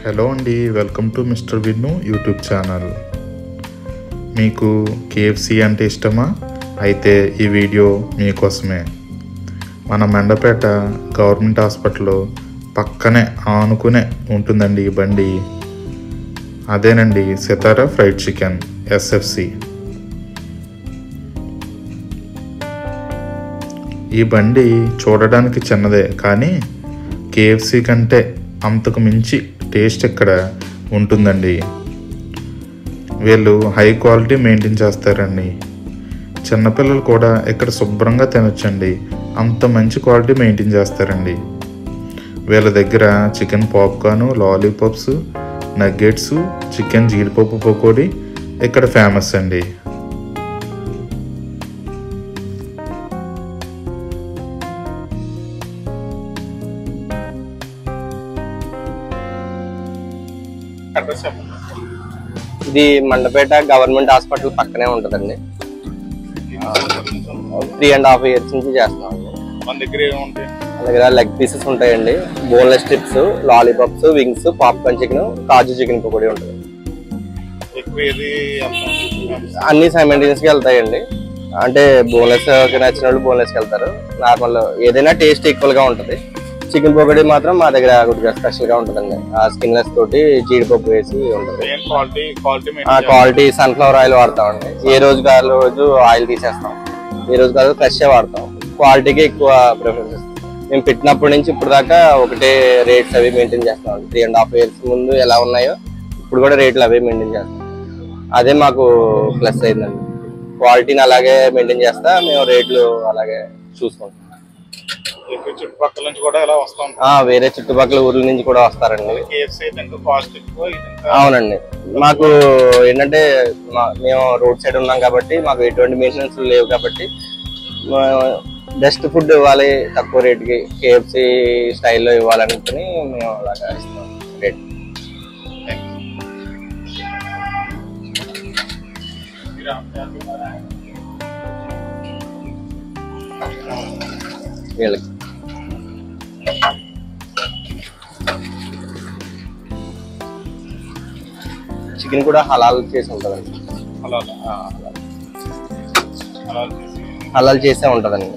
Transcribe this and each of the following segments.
Hello అండి, welcome to mister Vinnu YouTube channel. మీకు KFC అంటే ఇష్టమా? అయితే ఈ వీడియో మీకోసమే. మన మెండపేట గవర్నమెంట్ హాస్పిటల్ పక్కనే ఆనుకునే ఉంటుందండి ఈ బండి. అదేనండి సితారా ఫ్రైడ్ చికెన్ ఎస్ఎఫ్సి. ఈ బండి చూడడానికి చిన్నదే, కానీ కేఎఫ్సి కంటే అంతకు మించి టేస్ట్ ఇక్కడ ఉంటుందండి. వీళ్ళు హై క్వాలిటీ మెయింటైన్ చేస్తారండి. చిన్నపిల్లలు కూడా ఇక్కడ శుభ్రంగా తినొచ్చండి, అంత మంచి క్వాలిటీ మెయింటైన్ చేస్తారండి. వీళ్ళ దగ్గర chicken popcorn, lollipops, nuggets, chicken జీడిపప్పు పకోడీ ఇక్కడ ఫేమస్ అండి. ఇది మండపేట గవర్నమెంట్ హాస్పిటల్ పక్కనే ఉంటుందండి. 3.5 years నుంచి చేస్తున్నాం. మన దగ్గర లెగ్ పీసెస్ ఉంటాయండి, boneless strips, lollipops, wings, popcorn chicken, కాజు చికెన్ పకోడీ ఉంటుంది. అన్ని సైమల్టేనియస్ గా వెళ్తాయండి. అంటే బోన్లెస్ నచ్చిన వాళ్ళు బోన్లెస్ కి వెళ్తారు. నార్మల్ ఏదైనా టేస్ట్ ఈక్వల్ గా ఉంటుంది. చికెన్ పకోడీ మాత్రం మా దగ్గర కొద్దిగా స్పెషల్ గా ఉంటుందండి. ఆ స్కిన్లెస్ తోటి జీడిపప్పు వేసి ఉంటుంది. క్వాలిటీ సన్ఫ్లవర్ ఆయిల్ వాడతామండి. ఏ రోజు కాదు రోజు ఆయిల్ తీసేస్తాం, ఏ రోజు కాదు ఫ్రెష్ వాడతాం. క్వాలిటీకి ఎక్కువ ప్రిఫరెన్స్ ఇస్తాం. మేము పెట్టినప్పటి నుంచి ఇప్పుడు దాకా ఒకటే రేట్స్ అవి మెయింటైన్ చేస్తాం. 3.5 years ముందు ఎలా ఉన్నాయో ఇప్పుడు కూడా రేట్లు అవే మెయింటైన్ చేస్తాం. అదే మాకు ప్లస్ అయిందండి. క్వాలిటీని అలాగే మెయింటైన్ చేస్తా, మేము రేట్లు అలాగే చూసుకుంటాం. చుట్టుపక్కల నుంచి కూడా ఎలా వస్తాం, వేరే చుట్టుపక్కల ఊర్ల నుంచి కూడా వస్తారండి. అవునండి, మాకు ఏంటంటే మేము రోడ్ సైడ్ ఉన్నాం కాబట్టి మాకు ఎటువంటి మెయింటెనెన్స్ లేవు కాబట్టి బెస్ట్ ఫుడ్ ఇవ్వాలి తక్కువ రేట్కి, కేఎఫ్సి స్టైల్లో ఇవ్వాలనుకుని మేము అలాగా ఇస్తాం రేట్. వీళ్ళకి చికెన్ కూడా హలాల్ చేసి ఉంటుందండి. హలాల్ చేసే ఉంటుందండి.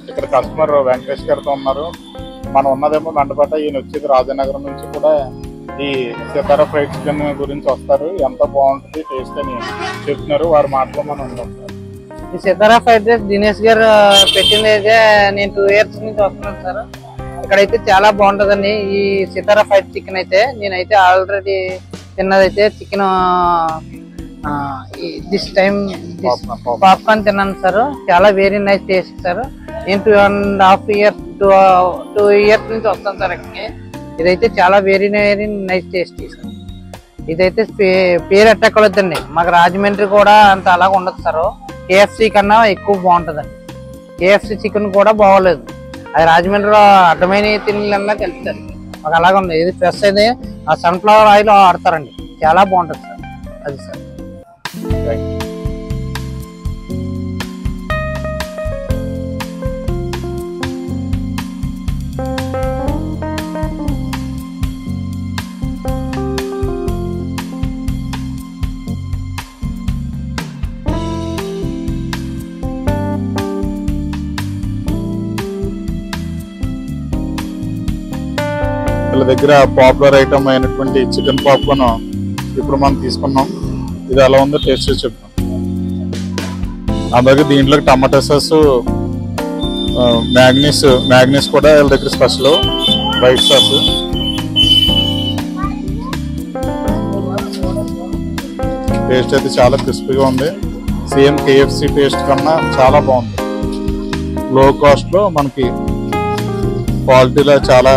ఇక్కడ కస్టమర్ వెంకటేష్ గారితో ఉన్నారు. మనం ఉన్నదేమో మండపేట, ఈయన వచ్చేది రాజనగరం నుంచి కూడా ఈ సితారా ఫ్రైడ్ చికెన్ గురించి వస్తారు. ఎంత బాగుంటుంది టేస్ట్ అని చెప్తున్నారు. వారి మాటలో మనం ఉంటాం. ఈ సితారా ఫ్రైడ్ రైస్ దినేష్ గారు పెట్టింది అయితే నేను 2 years నుంచి వస్తున్నాను సార్. ఇక్కడైతే చాలా బాగుంటుందండి. ఈ సితారా ఫ్రైడ్ చికెన్ అయితే నేనైతే ఆల్రెడీ తిన్నదైతే చికెన్ దిస్ టైం పాప్కార్న్ తిన్నాను సార్. చాలా వెరీ నైస్ టేస్ట్ సార్. నేను 2.5 years 2 years నుంచి వస్తాను సార్ ఇక్కడికి. ఇదైతే చాలా very very nice taste sir. ఇదైతే పేరు ఎట్టకూడదండి. మాకు రాజమండ్రి కూడా అంత అలాగ ఉండదు సార్. కేఎఫ్సి కన్నా ఎక్కువ బాగుంటుందండి. కేఎఫ్సి చికెన్ కూడా బాగోలేదు, అది రాజమండ్రిలో అడ్డమైన తిండిలన్నా కలుపుతారు. మాకు అలాగే ఉంది. ఇది ఫ్రెష్ అయితే ఆ సన్ఫ్లవర్ ఆయిల్ వాడతారండి, చాలా బాగుంటుంది సార్. అది సార్. వీళ్ళ దగ్గర పాపులర్ ఐటమ్ అయినటువంటి చికెన్ పాప్కార్న్ ఇప్పుడు మనం తీసుకున్నాం. ఇది ఎలా ఉందో టేస్ట్ చేసి చెప్తాం. అలాగే దీంట్లోకి టమాటా సాస్, మ్యాగ్నీస్ కూడా వీళ్ళ దగ్గర స్పెషల్. వైట్ సాస్, టేస్ట్ అయితే చాలా క్రిస్పీగా ఉంది. సేమ్ కేఎఫ్సి టేస్ట్ కన్నా చాలా బాగుంది. లో కాస్ట్లో మనకి క్వాలిటీలో చాలా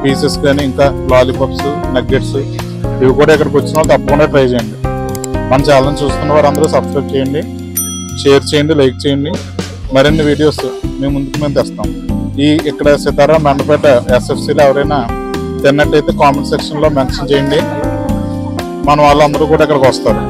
పీసెస్ కానీ ఇంకా లాలీపాప్స్, నగ్గెట్స్ ఇవి కూడా ఇక్కడికి వచ్చిన వాళ్ళు తప్పకుండా ట్రై చేయండి. మన ఛానల్ చూస్తున్న వారు అందరూ సబ్స్క్రైబ్ చేయండి, షేర్ చేయండి, లైక్ చేయండి. మరిన్ని వీడియోస్ మేము ముందుకు మేము తెస్తాం. ఇక్కడ సితారా మండపేట ఎస్ఎఫ్సిలో ఎవరైనా తిన్నట్టయితే కామెంట్ సెక్షన్లో మెన్షన్ చేయండి. మన వాళ్ళందరూ కూడా ఇక్కడికి వస్తారు.